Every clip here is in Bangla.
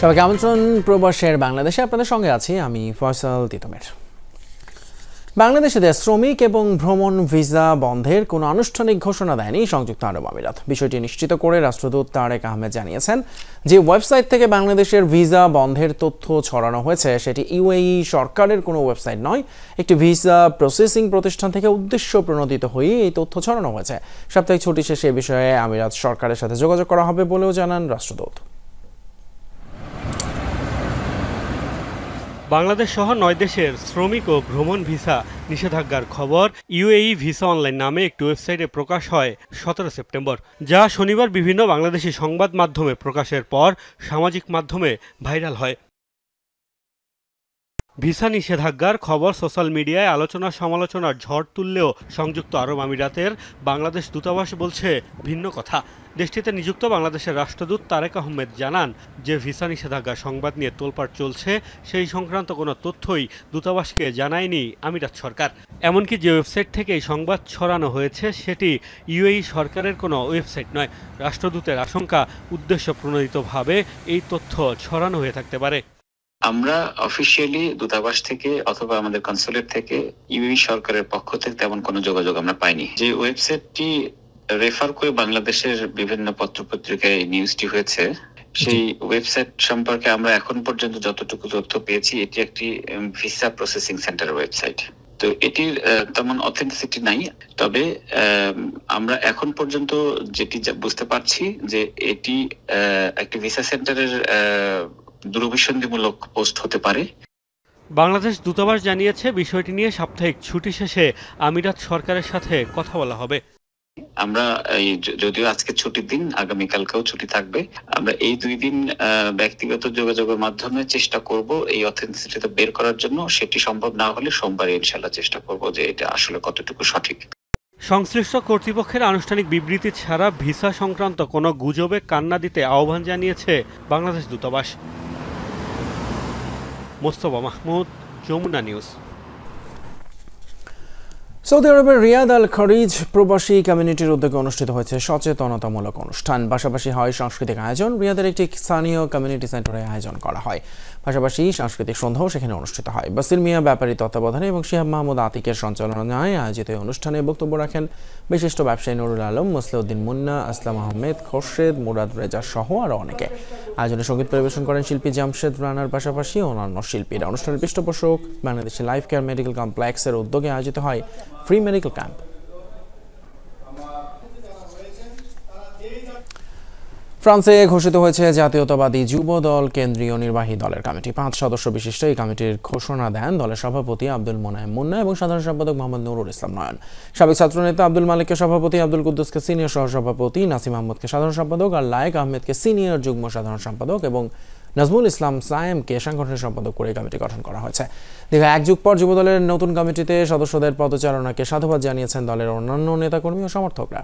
সবাইকে আমন্ত্রণ প্রবাসের বাংলাদেশে। আপনাদের সঙ্গে আছি আমি ফয়সাল তিতমের। বাংলাদেশে শ্রমিক এবং ভ্রমণ ভিসা বন্ধের কোনো আনুষ্ঠানিক ঘোষণা দেয়নি সংযুক্ত আরব আমিরাত। বিষয়টি নিশ্চিত করে রাষ্ট্রদূত তারেক আহমেদ জানিয়েছেন যে ওয়েবসাইট থেকে বাংলাদেশের ভিসা বন্ধের তথ্য ছড়ানো হয়েছে সেটি ইউএই সরকারের কোনো ওয়েবসাইট নয়, একটি ভিসা প্রসেসিং প্রতিষ্ঠান থেকে উদ্দেশ্য প্রণোদিত হয়ে এই তথ্য ছড়ানো হয়েছে। সাপ্তাহিক ছুটি শেষে এ বিষয়ে আমিরাত সরকারের সাথে যোগাযোগ করা হবে বলেও জানান রাষ্ট্রদূত। বাংলাদেশ সহ 9 দেশের শ্রমিক ও ভ্রমণ ভিসা নিষেধাজ্ঞার খবর ইউএই ভিসা অনলাইন নামে একটি ওয়েবসাইটে প্রকাশ হয় 17 সেপ্টেম্বর, যা শনিবার বিভিন্ন বাংলাদেশি সংবাদ মাধ্যমে প্রকাশের পর সামাজিক মাধ্যমে ভাইরাল হয়। ভিসা নিষেধাজ্ঞার খবর সোশ্যাল মিডিয়ায় আলোচনা সমালোচনার ঝড় তুললেও সংযুক্ত আরব আমিরাতের বাংলাদেশ দূতাবাস বলছে ভিন্ন কথা। দেশটিতে নিযুক্ত বাংলাদেশের রাষ্ট্রদূত তারেক আহমেদ জানান যে ভিসা নিষেধাজ্ঞার সংবাদ নিয়ে তোলপাড় চলছে সেই সংক্রান্ত কোনো তথ্যই দূতাবাসকে জানায়নি আমিরাত সরকার। এমনকি যে ওয়েবসাইট থেকে এই সংবাদ ছড়ানো হয়েছে সেটি ইউএই সরকারের কোনো ওয়েবসাইট নয়। রাষ্ট্রদূতের আশঙ্কা উদ্দেশ্য প্রণোদিতভাবে এই তথ্য ছড়ানো হয়ে থাকতে পারে। আমরা অফিসিয়ালি দূতাবাস থেকে অথবা আমাদের কনসুলেট থেকে ইউএই সরকারের পক্ষ থেকে তেমন কোনো যোগাযোগ আমরা পাইনি। যে ওয়েবসাইটটি রেফার করে বাংলাদেশের বিভিন্ন পত্রপত্রিকায় নিউজটি হয়েছে, সেই ওয়েবসাইট সম্পর্কে আমরা এখন পর্যন্ত যতটুকু তথ্য পেয়েছি এটি একটি ভিসা প্রসেসিং সেন্টারের ওয়েবসাইট। তো এটির তেমন অথেন্টিসিটি নাই, তবে আমরা এখন পর্যন্ত যেটি বুঝতে পারছি যে এটি একটি ভিসা সেন্টারের দুরভিসন্ধিমূলক পোস্ট হতে পারে। বাংলাদেশ দূতাবাস জানিয়েছে বিষয়টি নিয়ে সাপ্তাহিক ছুটি শেষে আমিরাত সরকারের সাথে কথা বলা হবে। আমরা যদিও আজকে ছুটির দিন, আগামীকালকেও ছুটি থাকবে, আমরা এই 2 দিন ব্যক্তিগত যোগাযোগের মাধ্যমে চেষ্টা করব এই অথেন্টিসিটিটা বের করার জন্য। সেটি সম্ভব না হলে সোমবার ইনশাআল্লাহ চেষ্টা করব যে এটা আসলে কতটুকু সঠিক। সংশ্লিষ্ট কর্তৃপক্ষের আনুষ্ঠানিক বিবৃতি ছাড়া ভিসা সংক্রান্ত কোনো গুজবে কান্না দিতে আহ্বান জানিয়েছে বাংলাদেশ দূতাবাস। মোস্তফা মাহমুদ, যমুনা নিউজ। সৌদি আরবের রিয়াদ আল খরিজ প্রবাসী কমিউনিটির উদ্যোগে অনুষ্ঠিত হয়েছে সচেতনতামূলক অনুষ্ঠান। পাশাপাশি হয় সাংস্কৃতিক আয়োজন। রিয়াদের একটি স্থানীয় কমিউনিটি সেন্টারে আয়োজন করা হয়। পাশাপাশি সাংস্কৃতিক সন্ধ্যাও সেখানে অনুষ্ঠিত হয়। বাসির মিয়া ব্যাপারী তত্ত্বাবধানে এবং শিহাব মাহমুদ আতিকের সঞ্চালনায় আয়োজিত অনুষ্ঠানে বক্তব্য রাখেন বিশিষ্ট ব্যবসায়ী নুরুল আলম, মুসলিউদ্দিন মুন্না, আসলাম আহমেদ, খোরশেদ, মুরাদ রেজা সহ আরও অনেকে। আয়োজনে সঙ্গীত পরিবেশন করেন শিল্পী জামশেদ রানার পাশাপাশি অন্যান্য শিল্পীরা। অনুষ্ঠানের পৃষ্ঠপোষক বাংলাদেশি লাইফ কেয়ার মেডিকেল কমপ্লেক্সের উদ্যোগে আয়োজিত হয় ফ্রি মেডিকেল ক্যাম্প। ফ্রান্সে ঘোষিত হয়েছে জাতীয়তাবাদী যুব দল কেন্দ্রীয় নির্বাহী দলের কমিটি। 5 সদস্য বিশিষ্ট এই কমিটির ঘোষণা দেন দলের সভাপতি আব্দুল মোনায়েম মুন্না এবং সাধারণ সম্পাদক মোহাম্মদ নুরুল ইসলাম নয়ন। সাবেক ছাত্রনেতা আব্দুল মালিককে সভাপতি, আব্দুল কুদ্দুসকে সিনিয়র সহসভাপতি, নাসিম আহমদকে সাধারণ সম্পাদক আর লায়েক আহমেদকে সিনিয়র যুগ্ম সাধারণ সম্পাদক এবং নাজমুল ইসলাম সায়েমকে সাংগঠনিক সম্পাদক করে কমিটি গঠন করা হয়েছে। দীর্ঘ 1 যুগ পর যুবদলের নতুন কমিটিতে সদস্যদের পদচারণাকে সাধুবাদ জানিয়েছেন দলের অন্যান্য নেতাকর্মী ও সমর্থকরা।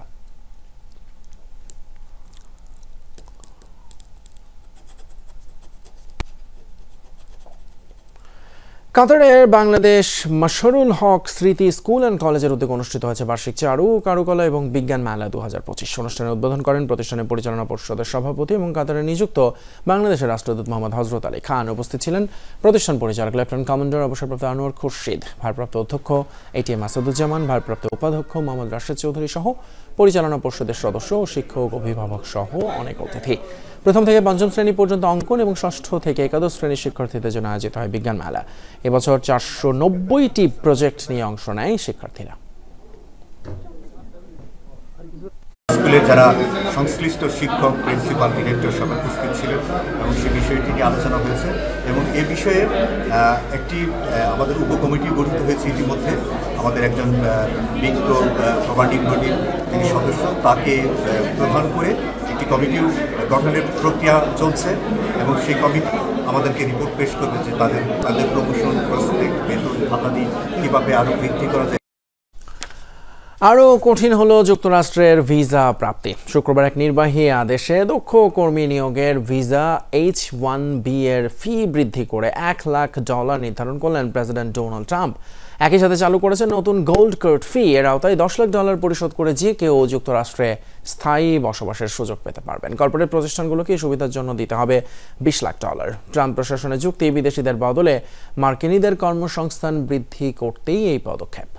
কাতারের বাংলাদেশ মাশরুল হক স্মৃতি স্কুল অ্যান্ড কলেজের উদ্যোগে অনুষ্ঠিত হয়েছে বার্ষিক চারু, কারুকলা এবং বিজ্ঞান মেলা 2025। অনুষ্ঠানে উদ্বোধন করেন প্রতিষ্ঠানের পরিচালনা পরিষদের সভাপতি এবং কাতারে নিযুক্ত বাংলাদেশের রাষ্ট্রদূত মোহাম্মদ হযরত আলী খান। উপস্থিত ছিলেন প্রতিষ্ঠান পরিচালক লেফটেন্যান্ট কমান্ডার অবসরপ্রাপ্ত আনোয়ার খুরশিদ, ভারপ্রাপ্ত অধ্যক্ষ এটিএম আসাদুজ্জামান, ভারপ্রাপ্ত উপাধ্যক্ষ মোহাম্মদ রাশেদ চৌধুরী সহ পরিচালনা পরিষদের সদস্য ও শিক্ষক, অভিভাবক সহ অনেক অতিথি। প্রথম থেকে পঞ্চম শ্রেণী পর্যন্ত অঙ্কন এবং ষষ্ঠ থেকে একাদশ শ্রেণীর শিক্ষার্থীদের জন্য আয়োজিত হয় বিজ্ঞান মেলা। এবছর 490টি প্রজেক্ট নিয়ে অংশ নেয় শিক্ষার্থীরা। স্কুলের যারা সংশ্লিষ্ট শিক্ষক, প্রিন্সিপাল, ডিরেক্টর সব উপস্থিত ছিলেন এবং সে বিষয়টি নিয়ে আলোচনা হয়েছে এবং এ বিষয়ে একটি আমাদের উপকমিটি গঠিত হয়েছে। ইতিমধ্যে আমাদের একজন বিজ্ঞ কমান্ডিং বডির যিনি সদস্য, তাকে প্রধান করে একটি কমিটি গঠনের প্রক্রিয়া চলছে এবং সেই কমিটি আমাদেরকে রিপোর্ট পেশ করবে যে তাদের প্রমোশন, প্রসপেক্ট, বেতন, ভাতাদি কীভাবে আরও বৃদ্ধি করা যায়। আরও কঠিন হলো যুক্তরাষ্ট্রের ভিসা প্রাপ্তি। শুক্রবার এক নির্বাহী আদেশে দক্ষ কর্মী নিয়োগের ভিসা H-1B এর ফি বৃদ্ধি করে $1 লাখ নির্ধারণ করলেন প্রেসিডেন্ট ডোনাল্ড ট্রাম্প। একই সাথে চালু করেছে নতুন গোল্ড কার্ড ফি। এর আওতায় $10 লাখ পরিশোধ করে যে কেউ যুক্তরাষ্ট্রে স্থায়ী বসবাসের সুযোগ পেতে পারবেন। কর্পোরেট প্রতিষ্ঠানগুলোকে এই সুবিধার জন্য দিতে হবে $20 লাখ। ট্রাম্প প্রশাসনের যুক্তি, বিদেশিদের বদলে মার্কিনীদের কর্মসংস্থান বৃদ্ধি করতেই এই পদক্ষেপ।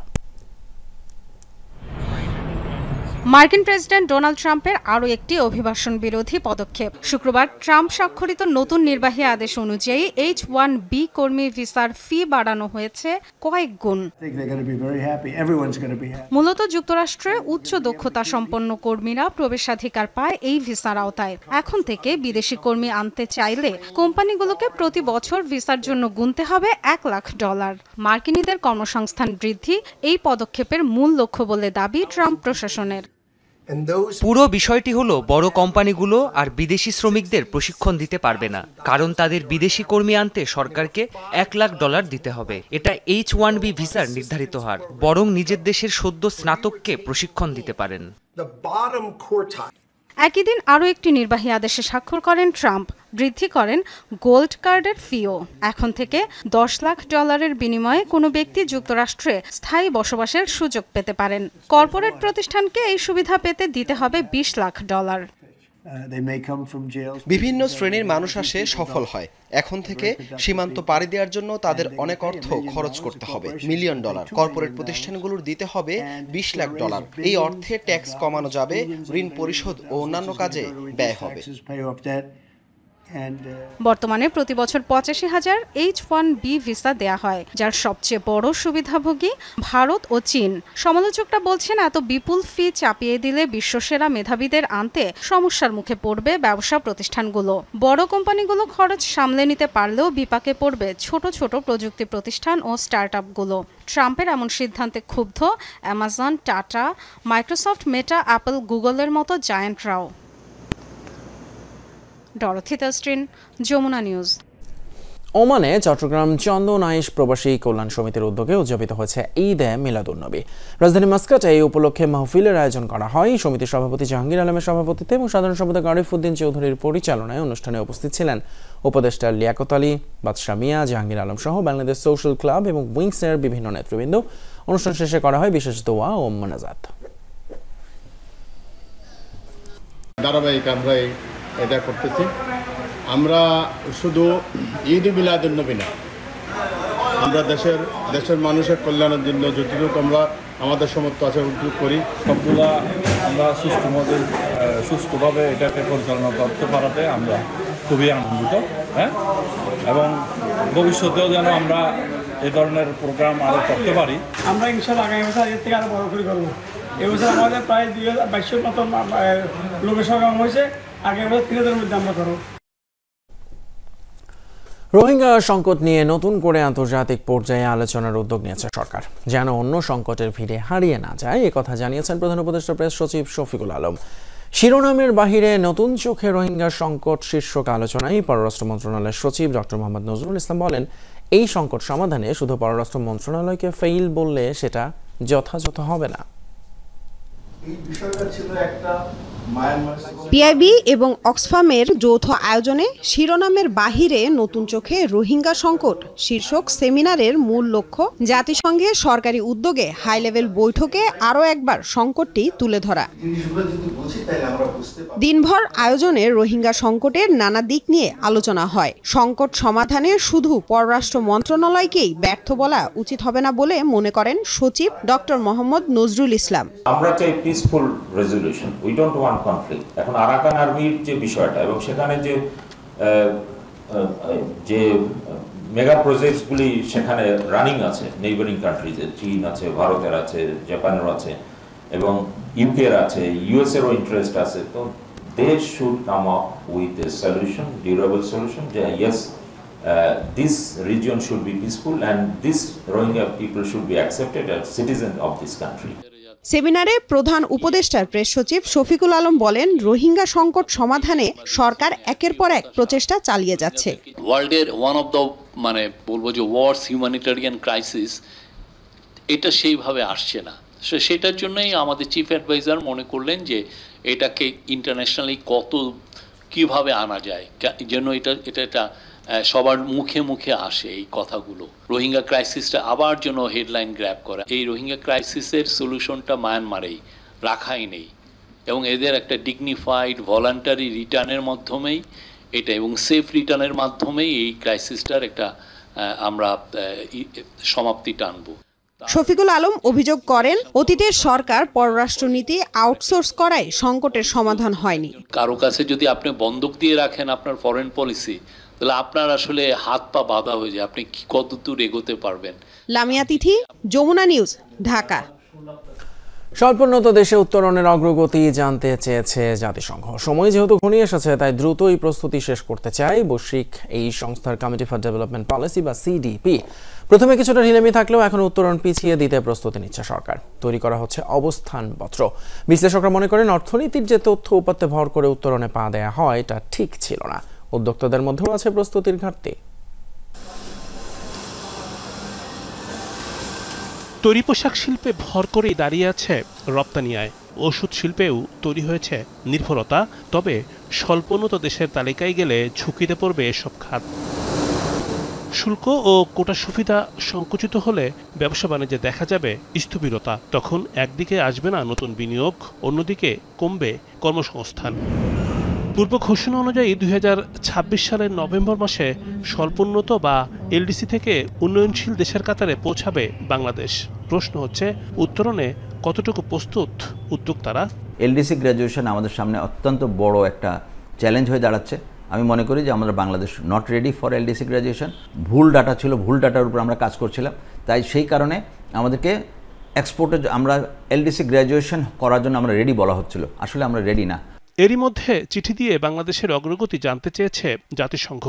মার্কিন প্রেসিডেন্ট ডোনাল্ড ট্রাম্পের আরও একটি অভিবাসন বিরোধী পদক্ষেপ। শুক্রবার ট্রাম্প স্বাক্ষরিত নতুন নির্বাহী আদেশ অনুযায়ী H-1B কর্মী ভিসার ফি বাড়ানো হয়েছে কয়েক গুণ। মূলত যুক্তরাষ্ট্রে উচ্চ দক্ষতা সম্পন্ন কর্মীরা প্রবেশাধিকার পায় এই ভিসার আওতায়। এখন থেকে বিদেশি কর্মী আনতে চাইলে কোম্পানিগুলোকে প্রতি বছর ভিসার জন্য গুনতে হবে $1 লাখ। মার্কিনীদের কর্মসংস্থান বৃদ্ধি এই পদক্ষেপের মূল লক্ষ্য বলে দাবি ট্রাম্প প্রশাসনের। পুরো বিষয়টি হলো বড় কোম্পানিগুলো আর বিদেশি শ্রমিকদের প্রশিক্ষণ দিতে পারবে না, কারণ তাদের বিদেশি কর্মী আনতে সরকারকে $1 লাখ দিতে হবে। এটা H-1B ভিসার নির্ধারিত হার। বরং নিজের দেশের সদ্য স্নাতককে প্রশিক্ষণ দিতে পারেন। একই দিন আরও একটি নির্বাহী আদেশে স্বাক্ষর করেন ট্রাম্প। বৃদ্ধি করেন গোল্ড কার্ডের ফিও। এখন থেকে $10 লাখ বিনিময়ে কোনো ব্যক্তি যুক্তরাষ্ট্রে স্থায়ী বসবাসের সুযোগ পেতে পারেন। কর্পোরেট প্রতিষ্ঠানকে এই সুবিধা পেতে দিতে হবে $20 লাখ। বিভিন্ন শ্রেণীর মানুষ আসে, সফল হয়। এখন থেকে সীমান্ত পাড়ি দেওয়ার জন্য তাদের অনেক অর্থ খরচ করতে হবে, $1 মিলিয়ন। কর্পোরেট প্রতিষ্ঠানগুলোর দিতে হবে $20 লাখ। এই অর্থে ট্যাক্স কমানো যাবে, ঋণ পরিশোধ ও অন্যান্য কাজে ব্যয় হবে। বর্তমানে প্রতি বছর 85,000 H-1B ভিসা দেয়া হয়, যার সবচেয়ে বড় সুবিধাভোগী ভারত ও চীন। সমালোচকরা বলছেন এত বিপুল ফি চাপিয়ে দিলে বিশ্বসেরা মেধাবীদের আনতে সমস্যার মুখে পড়বে ব্যবসা প্রতিষ্ঠানগুলো। বড় কোম্পানিগুলো খরচ সামলে নিতে পারলেও বিপাকে পড়বে ছোট ছোট প্রযুক্তি প্রতিষ্ঠান ও স্টার্টআপগুলো। ট্রাম্পের এমন সিদ্ধান্তে ক্ষুব্ধ Amazon, Tata, Microsoft, Meta, Apple, গুগলের মতো জায়ান্টরাও। ডরথি তাস্ট্রিন, যমুনা নিউজ। ওমানে চট্টগ্রাম চন্দন আইশ প্রবাসী কল্যাণ সমিতির উদ্যোগে উদযাপিত হয়েছে ঈদে মিলাদুন্নবী। রাজধানী মাস্কাটে এই উপলক্ষে মাহফিলের আয়োজন করা হয়। সমিতির সভাপতি জাহাঙ্গীর আলমের সভাপতিত্বে এবং সাধারণ সম্পাদক আরিফ উদ্দিন চৌধুরীর পরিচালনায় অনুষ্ঠানে উপস্থিত ছিলেন উপদেষ্টা লিয়াকত আলী, বাদশা মিয়া, জাহাঙ্গীর আলম সহ বাংলাদেশ সোশ্যাল ক্লাব এবং উইংসের বিভিন্ন নেতৃবৃন্দ। অনুষ্ঠান শেষে করা হয় বিশেষ দোয়া ও মোনাজাত। ধারাবাহিক আমরা এটা করতেছি। আমরা শুধু ঈদ মিলাদুন্নবী না, আমরা দেশের মানুষের কল্যাণের জন্য যতটুকু আমরা আমাদের সমর্থ আছে উদ্যোগ করি, সবগুলা আমরা সুস্থভাবে এটাকে পরিচালনা করতে পারাতে আমরা খুবই আনন্দিত। হ্যাঁ, এবং ভবিষ্যতেও যেন আমরা এই ধরনের প্রোগ্রাম আরও করতে পারি। আমরা ইনশাআল্লাহ আগামী বছর এর থেকে আরও বড় করে করবো। এবছর আমাদের প্রায় 2022 মতো লোকের সমাগম হয়েছে। আগামী বছর 3000-এর মধ্যে আমরা করব। রোহিঙ্গা সংকট নিয়ে নতুন করে আন্তর্জাতিক পর্যায়ে আলোচনার উদ্যোগ নিয়েছে সরকার, যেন অন্য সংকটের ভিড়ে হারিয়ে না যায়। একথা জানিয়েছেন প্রধান উপদেষ্টা প্রেস সচিব শফিকুল আলম। শিরোনামের বাহিরে নতুন চোখে রোহিঙ্গা সংকট শীর্ষক আলোচনায় পররাষ্ট্র মন্ত্রণালয়ের সচিব ডক্টর মোহাম্মদ নজরুল ইসলাম বলেন, এই সংকট সমাধানে শুধু পররাষ্ট্র মন্ত্রণালয়কে ফেইল বললে সেটা যথাযথ হবে না। পিআইবি এবং অক্সফামের যৌথ আয়োজনে শিরোনামের বাহিরে নতুন চোখে রোহিঙ্গা সংকট শীর্ষক সেমিনারের মূল লক্ষ্য জাতিসংঘের সরকারি উদ্যোগে হাই লেভেল বৈঠকে আরও একবার সংকটটি তুলে ধরা। দিনভর আয়োজনে রোহিঙ্গা সংকটের নানা দিক নিয়ে আলোচনা হয়। সংকট সমাধানে শুধু পররাষ্ট্র মন্ত্রণালয়কেই ব্যর্থ বলা উচিত হবে না বলে মনে করেন সচিব ডক্টর মোহাম্মদ নজরুল ইসলাম। আমরা চাই peaceful resolution, we don't want conflict. এখন আরাকান আর্মির যে বিষয়টা এবং সেখানে যে মেগা প্রজেক্টসগুলি সেখানে রানিং আছে, নেইবারিং কান্ট্রিজে চীন আছে, ভারতের আছে, জাপানের আছে এবং ইউকের আছে, ইউএস এরও ইন্টারেস্ট আছে। তো they should come up with a solution, durable solution, যে yes this region should be peaceful and this Rohingya people should be accepted as citizens of this country. সেমিনারে প্রধান উপদেষ্টার প্রেস সচিব শফিকুল আলম বলেন, রোহিঙ্গা সংকট সমাধানে সরকার একের পর এক প্রচেষ্টা চালিয়ে যাচ্ছে। ওয়ার্ল্ডের ওয়ান অফ দ্য বলবো যে ওয়ার্স হিউম্যানিটেরিয়ান ক্রাইসিস, এটা সেইভাবে আসছে না। সেটার জন্যই আমাদের চিফ অ্যাডভাইজার মনে করলেন যে এটাকে ইন্টারন্যাশনালি কত কিভাবে আনা যায় যেন এটা সবার মুখে মুখে আসে এই কথাগুলো। রোহিঙ্গা ক্রাইসিসটা আবার যেন হেডলাইন গ্র্যাব করে। এই রোহিঙ্গা ক্রাইসিসের সলিউশনটা মায়ানমারেই, রাখাইনেই, এবং এদের একটা ডিগনিফাইড ভলান্টারি রিটার্নের মাধ্যমেই এটা এবং সেফ রিটার্নের মাধ্যমেই এই ক্রাইসিসটার একটা আমরা সমাপ্তি টানবো। শফিকুল আলম অভিযোগ করেন, অতীতের সরকার পররাষ্ট্রনীতি আউটসোর্স করায় সংকটের সমাধান হয়নি। কারো কাছে যদি আপনি বন্ধক দিয়ে রাখেন আপনার ফরেন পলিসি, তাহলে আপনার আসলে হাত পা বাঁধা হয়ে যায়, আপনি কতদূর এগোতে পারবেন। লামিয়া তিথি, যমুনা নিউজ, ঢাকা। স্বল্পোন্নত দেশে উত্তরণের অগ্রগতি জানতে চেয়েছে জাতিসংঘ। সময় যেহেতু ঘনিয়ে এসেছে, তাই দ্রুতই প্রস্তুতি শেষ করতে চায় বৈশ্বিক এই সংস্থার কমিটি ফর ডেভেলপমেন্ট পলিসি বা সিডিপি। প্রথমে কিছুটা ঢিলেমি থাকলেও এখন উত্তরণ পিছিয়ে দিতে প্রস্তুতি নিচ্ছে সরকার। তৈরি করা হচ্ছে অবস্থানপত্র। বিশ্লেষকরা মনে করেন, অর্থনীতির যে তথ্য উপাত্তে ভর করে উত্তরণে পা দেয়া হয় তা ঠিক ছিল না। উদ্যোক্তাদের মধ্যেও আছে প্রস্তুতির ঘাটতি। তৈরি পোশাক শিল্পে ভর করেই দাঁড়িয়ে আছে রপ্তানি আয়। ওষুধ শিল্পেও তৈরি হয়েছে নির্ভরতা। তবে স্বল্পোন্নত দেশের তালিকায় গেলে ঝুঁকিতে পড়বে এসব খাত। শুল্ক ও কোটা সুবিধা সংকুচিত হলে ব্যবসা বাণিজ্যে দেখা যাবে স্থবিরতা। তখন একদিকে আসবে না নতুন বিনিয়োগ, অন্যদিকে কমবে কর্মসংস্থান। পূর্ব ঘোষণা অনুযায়ী 2026 সালের নভেম্বর মাসে স্বল্পোন্নত বা এলডিসি থেকে উন্নয়নশীল দেশের কাতারে পৌঁছাবে বাংলাদেশ। প্রশ্ন হচ্ছে, উত্তরণে কতটুকু প্রস্তুত উদ্যোক্তারা? এলডিসি গ্র্যাজুয়েশন আমাদের সামনে অত্যন্ত বড় একটা চ্যালেঞ্জ হয়ে দাঁড়াচ্ছে। আমি মনে করি যে আমরা Bangladesh not ready for LDC graduation. ভুল ডাটা ছিল, ভুল ডাটার উপর আমরা কাজ করছিলাম। তাই সেই কারণে আমাদেরকে এক্সপোর্টে আমরা এলডিসি গ্র্যাজুয়েশন করার জন্য আমরা রেডি বলা হচ্ছিল, আসলে আমরা রেডি না। এরই মধ্যে চিঠি দিয়ে বাংলাদেশের অগ্রগতি জানতে চেয়েছে জাতিসংঘ।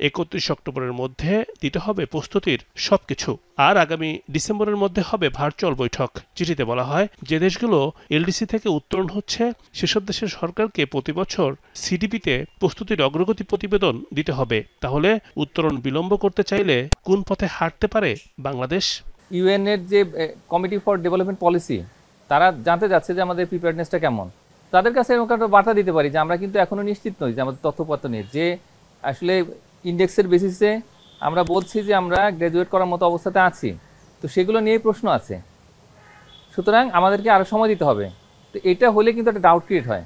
31 অক্টোবরের মধ্যে দিতে হবে প্রস্তুতির সবকিছু। আর আগামী ডিসেম্বরের মধ্যে হবে ভার্চুয়াল বৈঠক। চিঠিতে বলা হয়, যে দেশগুলো এলডিসি থেকে উত্তরণ হচ্ছে সেসব দেশের সরকারকে প্রতি বছর সিডিপিতে প্রস্তুতির অগ্রগতি প্রতিবেদন দিতে হবে। তাহলে উত্তরণ বিলম্ব করতে চাইলে কোন পথে হাঁটতে পারে বাংলাদেশ? ইউএন এর যে কমিটি ফর ডেভেলপমেন্ট পলিসি, তারা জানতে যাচ্ছে যে আমাদের প্রিপেয়ারনেসটা কেমন। তাদের কাছে এরকম একটা বার্তা দিতে পারি যে আমরা কিন্তু এখনো নিশ্চিত নই যে আমাদের তথ্যপত্র নিয়ে, যে আসলে ইন্ডেক্সের বেসিসে আমরা বলছি যে আমরা গ্র্যাজুয়েট করার মতো অবস্থাতে আছি, তো সেগুলো নিয়েই প্রশ্ন আছে। সুতরাং আমাদেরকে আরও সময় দিতে হবে। তো এটা হলে কিন্তু একটা ডাউট ক্রিয়েট হয়।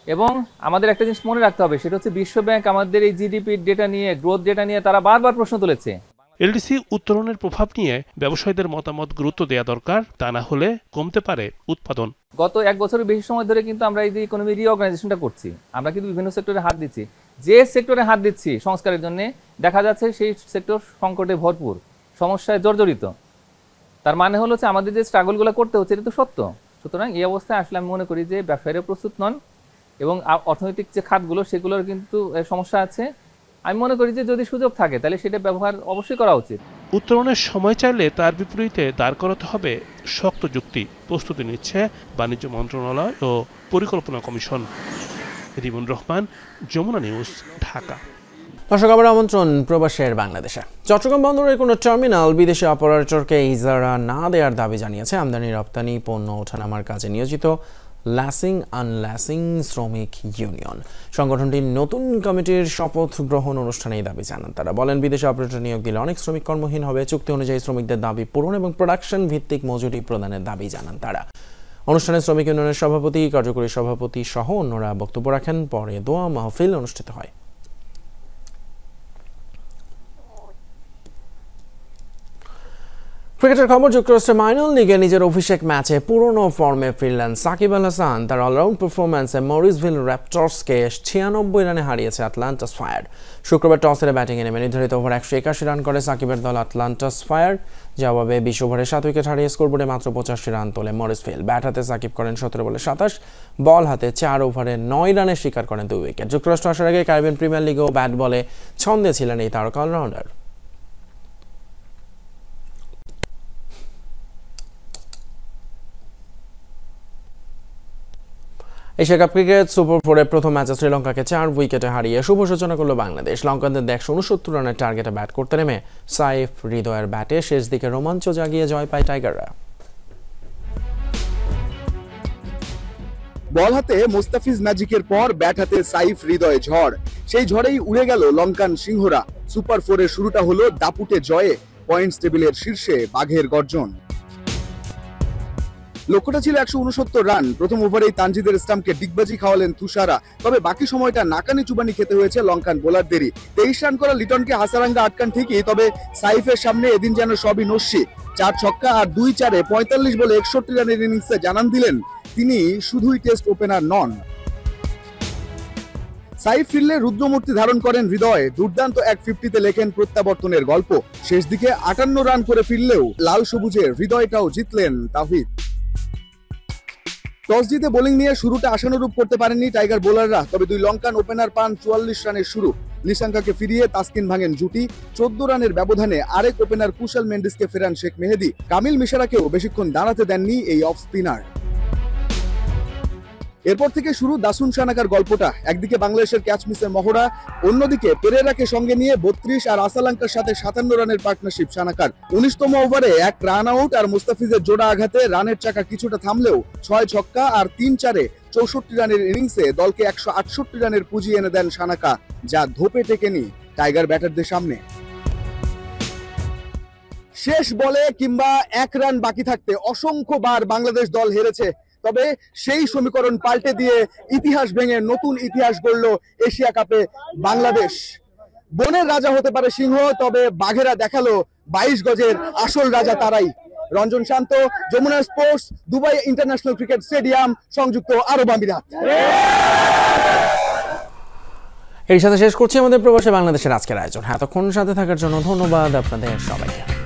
এবং আমাদের একটা জিনিস মনে রাখতে হবে, সেটা হচ্ছে বিশ্বব্যাংক আমাদের এই জিডিপি ডেটা নিয়ে, গ্রোথ ডেটা নিয়ে তারা বারবার প্রশ্ন তুলেছে। এলডিসি উত্তরণের প্রভাব নিয়ে ব্যবসায়ীদের মতামত গুরুত্ব দেওয়া দরকার, তা না হলে কমতে পারে উৎপাদন। গত 1 বছরের বেশি সময় ধরে কিন্তু আমরা এই যে ইকোনমি রিঅর্গানাইজেশনটা করছি, আমরা কিন্তু বিভিন্ন সেক্টরে হাত দিচ্ছি। যে সেক্টরে হাত দিচ্ছি সংস্কারের জন্য, দেখা যাচ্ছে সেই সেক্টর সংকটে ভরপুর, সমস্যায় জর্জরিত। তার মানে হলো যে আমাদের যে স্ট্রাগলগুলো করতে হচ্ছে এটা তো সত্য। সুতরাং এই অবস্থায় আসলে আমি মনে করি যে ব্যবসায়ীরা প্রস্তুত নন এবং অর্থনৈতিক যে খাতগুলো সেগুলোর কিন্তু সমস্যা আছে। আমি মনে করি যে যদি সুযোগ থাকে তাহলে সেটা ব্যবহার অবশ্যই করা উচিত। উত্তরণের সময় চাইলে তার বিপরীতে দাঁড় করাতে হবে শক্ত যুক্তি। প্রস্তুতি নিচ্ছে বাণিজ্য মন্ত্রণালয় ও পরিকল্পনা কমিশন। রিমন রহমান, যমুনা নিউজ, ঢাকা। দর্শক, আবার আমন্ত্রণ প্রবাসের বাংলাদেশে। চট্টগ্রাম বন্দরের কোনো টার্মিনাল বিদেশি অপারেটরকে ইজারা না দেওয়ার দাবি জানিয়েছে আমদানি রপ্তানি পণ্য ওঠানামার কাজে নিয়োজিত ল্যাসিং আনল্যাসিং শ্রমিক ইউনিয়ন। সংগঠনটির নতুন কমিটির শপথ গ্রহণ অনুষ্ঠানে এই দাবি জানান তারা। বলেন, বিদেশি অপারেটর নিয়োগ দিলে অনেক শ্রমিক কর্মহীন হবে। চুক্তি অনুযায়ী শ্রমিকদের দাবি পূরণ এবং প্রোডাকশন ভিত্তিক মজুরি প্রদানের দাবি জানান তারা। অনুষ্ঠানে শ্রমিক ইউনিয়নের সভাপতি, কার্যকরী সভাপতি সহ অন্যরা বক্তব্য রাখেন। পরে দোয়া মাহফিল অনুষ্ঠিত হয়। ক্রিকেটের খবর। যুক্তরাষ্ট্রের মাইনর লিগে নিজের অভিষেক ম্যাচে পুরনো ফর্মে ফিরলেন সাকিব আল হাসান। তার অলরাউন্ড পারফরম্যান্সে মরিসভিল র্যাপটর্সকে 96 রানে হারিয়েছে আটলান্টাস ফায়ার। শুক্রবার টস হেরে ব্যাটিংয়ে নেমে নির্ধারিত ওভার 181 রান করে সাকিবের দল আটলান্টাস ফায়ার। জবাবে 20 ওভারে 7 উইকেট হারিয়ে স্কোরবোর্ডে মাত্র 85 রান তোলে মরিসভিল। ব্যাট হাতে সাকিব করেন 17 বলে 27, বল হাতে 4 ওভারে 9 রানে শিকার করেন 2 উইকেট। যুক্তরাষ্ট্র আসার আগে ক্যারিবিয়ান প্রিমিয়ার লিগেও ব্যাট বলে ছন্দে ছিলেন এই তারকা allrounder. Asia cup cricket super 4-এর প্রথম ম্যাচে শ্রীলঙ্কাকে 4 উইকেটে হারিয়ে শুভ সূচনা করল বাংলাদেশ। লঙ্কানদের 169 রানের টার্গেটে ব্যাট করতে নেমে সাইফ হৃদয়ের ব্যাটে শেষ দিকে রোমাঞ্চ জাগিয়ে জয় পায় টাইগাররা। বল হাতে মোস্তাফিজ ম্যাজিকের পর ব্যাট হাতে সাইফ হৃদয়ে ঝড়, সেই ঝড়েই উড়ে গেল লঙ্কান সিংহরা। সুপার 4-এর শুরুটা হলো দাপুটে জয়ে, পয়েন্টস টেবিলের শীর্ষে বাঘের গর্জন। লক্ষ্যটা ছিল 169 রান। প্রথম ওভারেই তানজিদের ইসলামকে ডিগবাজি খাওয়ালেন তুষারা, তবে বাকি সময়টা নাকানি চুবানি খেতে হয়েছে লঙ্কান বোলারদেরই। 23 রান করা লিটনকে হাসারাঙ্গা আটকান ঠিকই, তবে সাইফের সামনে এদিন যেন সবই নস্যি। 4 ছক্কা আর 2-4-এ 45 বলে 61 রানের ইনিংসে জানান দিলেন তিনি শুধুই টেস্ট ওপেনার নন। সাইফ ফিরলে রুদ্রমূর্তি ধারণ করেন হৃদয়, দুর্দান্ত এক 50-তে লেখেন প্রত্যাবর্তনের গল্প। শেষ দিকে 58 রান করে ফিরলেও লাল সবুজের হৃদয়টাও জিতলেন তাওহিদ। টস জিতে বোলিং নিয়ে শুরুটা আশানুরূপ করতে পারেননি টাইগার বোলাররা, তবে দুই লঙ্কান ওপেনার পান 44 রানের শুরু। নিশাঙ্কাকে ফিরিয়ে তাসকিন ভাঙেন জুটি। 14 রানের ব্যবধানে আরেক ওপেনার কুশল মেন্ডিসকে ফেরান শেখ মেহেদি। কামিল মিশরাকেও বেশিক্ষণ দাঁড়াতে দেননি এই অফ স্পিনার। এরপর থেকে শুরু দাসুন সানাকার গল্পটা। একদিকে বাংলাদেশের ক্যাচ মিসের মহড়া, অন্যদিকে পেরেরাকে সঙ্গে নিয়ে 32 আর আসালাঙ্কার সাথে 57 রানের পার্টনারশিপ সানাকার। 19তম ওভারে এক রান আউট আর মুস্তাফিজের জোড়া আঘাতে রানের চাকা কিছুটা থামলেও 6 ছক্কা আর 3-4-এ 64 রানের ইনিংসে দলকে 168 রানের পুঁজি এনে দেন সানাকা, যা ধোপে টেকেনি টাইগার ব্যাটারদের সামনে। শেষ বলে কিংবা 1 রান বাকি থাকতে অসংখ্যবার বাংলাদেশ দল হেরেছে, তবে সেই সমীকরণ পাল্টে দিয়ে ইতিহাস ভেঙে নতুন ইতিহাস গড়ল এশিয়া কাপে বাংলাদেশ। বনের রাজা হতে পারে সিংহ, তবে বাঘেরা দেখালো 22 গজের আসল রাজা তারাই। Ranjan Shanta, Jamuna sports, Dubai international cricket stadium, সংযুক্ত আরব আমিরাত। এর সাথে শেষ করছি আমাদের প্রবাসী বাংলাদেশের আজকের আয়োজন। এতক্ষণ সাথে থাকার জন্য ধন্যবাদ আপনাদের সবাইকে।